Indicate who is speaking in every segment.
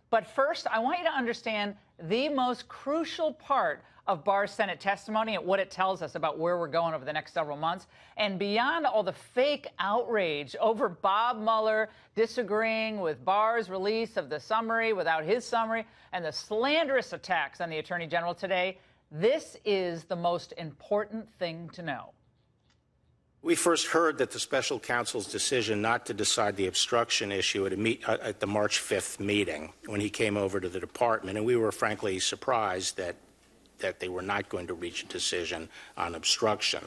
Speaker 1: But first, I want you to understand the most crucial part of Barr's Senate testimony and what it tells us about where we're going over the next several months. And beyond all the fake outrage over Bob Mueller disagreeing with Barr's release of the summary without his summary and the slanderous attacks on the Attorney General today, this is the most important thing to know.
Speaker 2: We first heard that the special counsel's decision not to decide the obstruction issue at the March 5th meeting when he came over to the department, and we were frankly surprised that they were not going to reach a decision on obstruction.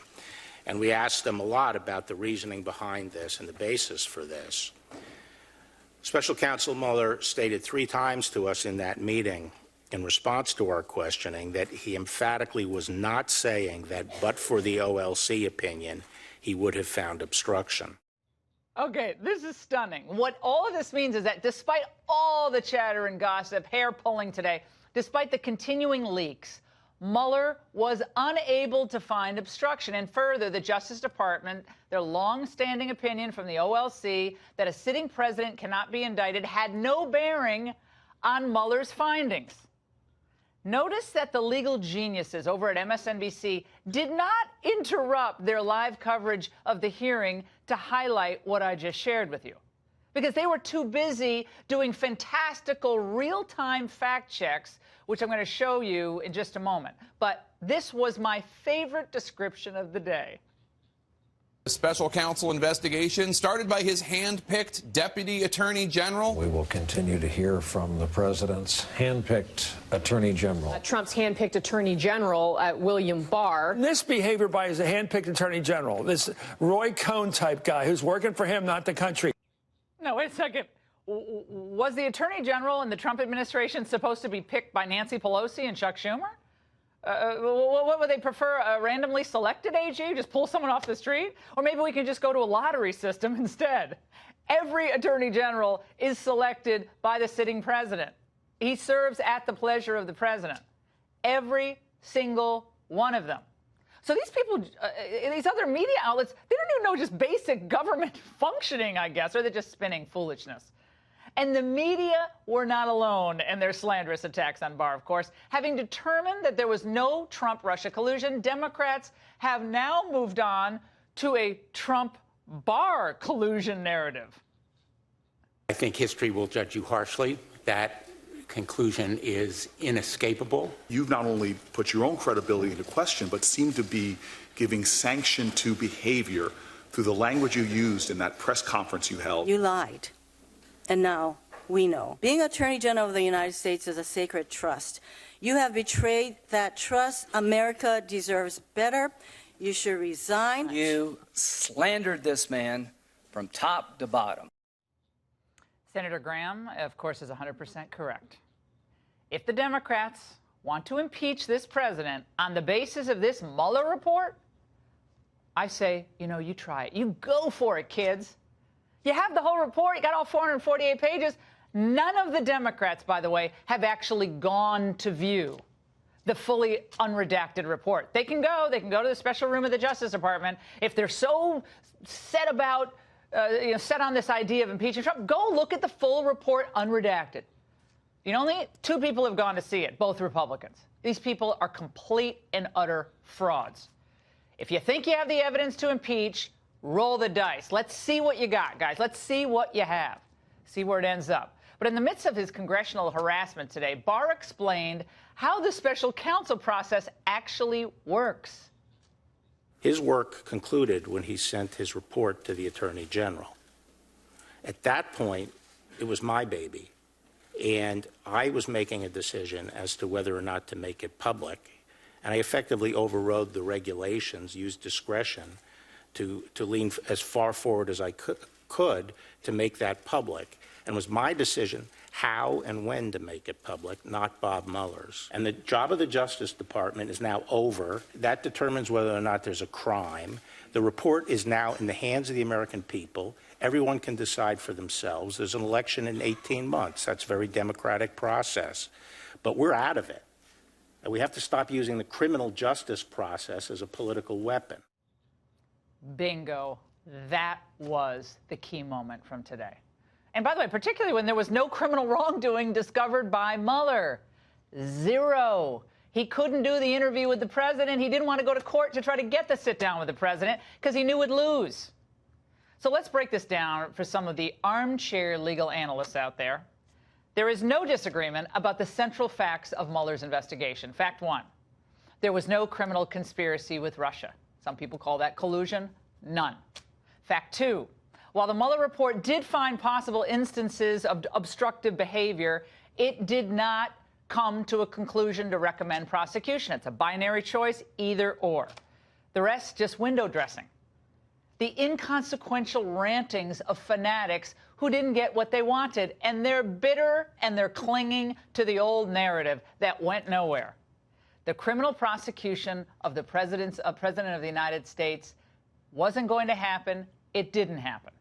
Speaker 2: And we asked them a lot about the reasoning behind this and the basis for this. Special counsel Mueller stated 3 times to us in that meeting in response to our questioning that he emphatically was not saying that but for the OLC opinion, he would have found obstruction.
Speaker 1: Okay, this is stunning. What all of this means is that despite all the chatter and gossip, hair pulling today, despite the continuing leaks, Mueller was unable to find obstruction. And further, the Justice Department, their long-standing opinion from the OLC that a sitting president cannot be indicted, had no bearing on Mueller's findings. Notice that the legal geniuses over at MSNBC did not interrupt their live coverage of the hearing to highlight what I just shared with you, because they were too busy doing fantastical real-time fact checks, which I'm going to show you in just a moment. But this was my favorite description of the day.
Speaker 3: The special counsel investigation started by his hand-picked deputy attorney general.
Speaker 4: We will continue to hear from the president's hand-picked attorney general.
Speaker 5: Trump's hand-picked attorney general, William Barr.
Speaker 6: This behavior by his hand-picked attorney general, this Roy Cohn type guy who's working for him, not the country.
Speaker 1: No, wait a second. Was the attorney general in the Trump administration supposed to be picked by Nancy Pelosi and Chuck Schumer? What would they prefer, a randomly selected AG? Just pull someone off the street? Or maybe we can just go to a lottery system instead. Every attorney general is selected by the sitting president. He serves at the pleasure of the president. Every single one of them. So these people, these other media outlets, they don't even know just basic government functioning, I guess, or they're just spinning foolishness. And the media were not alone in their slanderous attacks on Barr, of course. Having determined that there was no Trump-Russia collusion, Democrats have now moved on to a Trump-Barr collusion narrative.
Speaker 7: I think history will judge you harshly. That conclusion is inescapable.
Speaker 8: You've not only put your own credibility into question, but seem to be giving sanction to behavior through the language you used in that press conference you held.
Speaker 9: You lied. And now we know. Being Attorney General of the United States is a sacred trust. You have betrayed that trust. America deserves better. You should resign.
Speaker 10: You slandered this man from top to bottom.
Speaker 1: Senator Graham, of course, is 100% correct. If the Democrats want to impeach this president on the basis of this Mueller report, I say, you try it. You go for it, kids. You have the whole report. You got all 448 pages. None of the Democrats, by the way, have actually gone to view the fully unredacted report. They can go to the special room of the Justice Department. If they're so set about, set on this idea of impeaching Trump, go look at the full report unredacted. Only 2 people have gone to see it, both Republicans. These people are complete and utter frauds. If you think you have the evidence to impeach, roll the dice. Let's see what you got, guys. Let's see what you have. See where it ends up. But in the midst of his congressional harassment today, Barr explained how the special counsel process actually works.
Speaker 2: His work concluded when he sent his report to the Attorney General. At that point, it was my baby, and I was making a decision as to whether or not to make it public, and I effectively overrode the regulations, used discretion to lean as far forward as I could to make that public. And it was my decision how and when to make it public, not Bob Mueller's. And the job of the Justice Department is now over. That determines whether or not there's a crime. The report is now in the hands of the American people. Everyone can decide for themselves. There's an election in 18 months. That's a very democratic process. But we're out of it. And we have to stop using the criminal justice process as a political weapon.
Speaker 1: Bingo. That was the key moment from today. And by the way, particularly when there was no criminal wrongdoing discovered by Mueller. Zero. He couldn't do the interview with the president. He didn't want to go to court to try to get the sit down with the president because he knew he'd lose. So let's break this down for some of the armchair legal analysts out there. There is no disagreement about the central facts of Mueller's investigation. Fact one, there was no criminal conspiracy with Russia. Some people call that collusion. None. Fact two, while the Mueller report did find possible instances of obstructive behavior, it did not come to a conclusion to recommend prosecution. It's a binary choice, either or. The rest, just window dressing. The inconsequential rantings of fanatics who didn't get what they wanted, and they're bitter and they're clinging to the old narrative that went nowhere. The criminal prosecution of the President of the United States wasn't going to happen. It didn't happen.